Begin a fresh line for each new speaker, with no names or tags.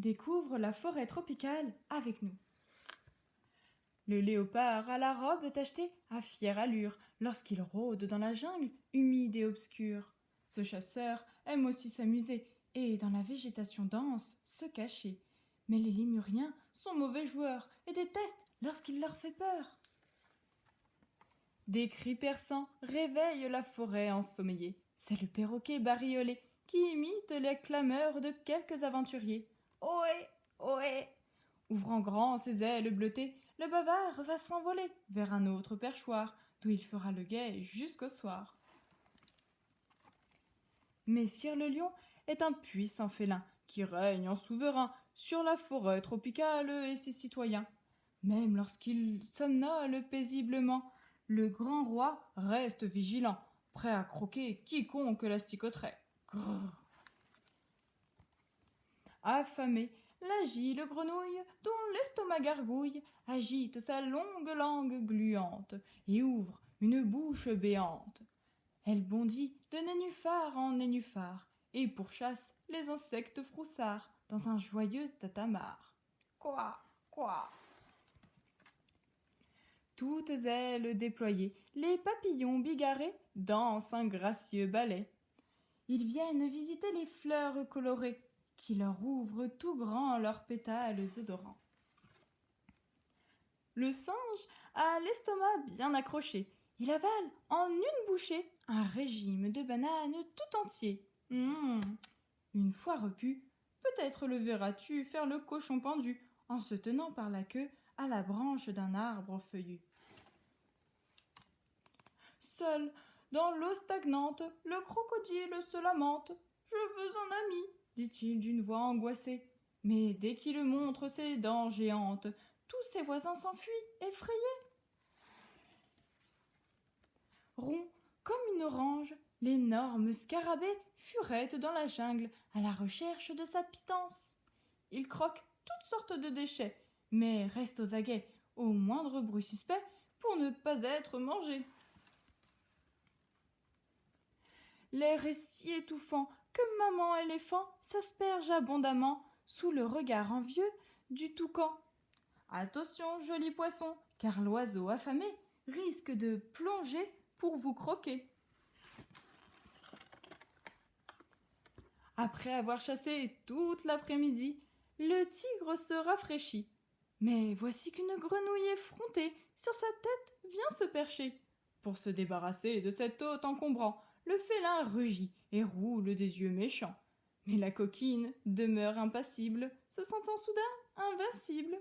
découvre la forêt tropicale avec nous. Le léopard a la robe tachetée à fière allure lorsqu'il rôde dans la jungle humide et obscure. Ce chasseur aime aussi s'amuser et, dans la végétation dense, se cacher. Mais les lémuriens sont mauvais joueurs et détestent lorsqu'il leur fait peur. Des cris perçants réveillent la forêt ensommeillée. C'est le perroquet bariolé qui imite les clameurs de quelques aventuriers. Ohé, ohé! Ouvrant grand ses ailes bleutées, le bavard va s'envoler vers un autre perchoir, d'où il fera le guet jusqu'au soir. Messire le lion est un puissant félin qui règne en souverain sur la forêt tropicale et ses citoyens. Même lorsqu'il somnole paisiblement, le grand roi reste vigilant, prêt à croquer quiconque l'asticoterait. Grrr. Affamé, l'agile grenouille, dont l'estomac gargouille, agite sa longue langue gluante et ouvre une bouche béante. Elle bondit de nénuphar en nénuphar et pourchasse les insectes froussards dans un joyeux tatamar. Quoi, quoi. Toutes ailes déployées, les papillons bigarrés dansent un gracieux ballet. Ils viennent visiter les fleurs colorées qui leur ouvrent tout grand leurs pétales odorants. Le singe a l'estomac bien accroché. Il avale en une bouchée un régime de bananes tout entier. Une fois repu, peut-être le verras-tu faire le cochon pendu en se tenant par la queue à la branche d'un arbre feuillu. Seul, dans l'eau stagnante, le crocodile se lamente. « Je veux un ami », dit-il d'une voix angoissée. Mais dès qu'il montre ses dents géantes, tous ses voisins s'enfuient, effrayés. Rond comme une orange, l'énorme scarabée furette dans la jungle à la recherche de sa pitance. Il croque toutes sortes de déchets, mais reste aux aguets au moindre bruit suspect pour ne pas être mangé. L'air est si étouffant que maman éléphant s'asperge abondamment sous le regard envieux du toucan. Attention, joli poisson, car l'oiseau affamé risque de plonger pour vous croquer. Après avoir chassé toute l'après-midi, le tigre se rafraîchit. Mais voici qu'une grenouille effrontée sur sa tête vient se percher. Pour se débarrasser de cet hôte encombrant, le félin rugit et roule des yeux méchants. Mais la coquine demeure impassible, se sentant soudain invincible.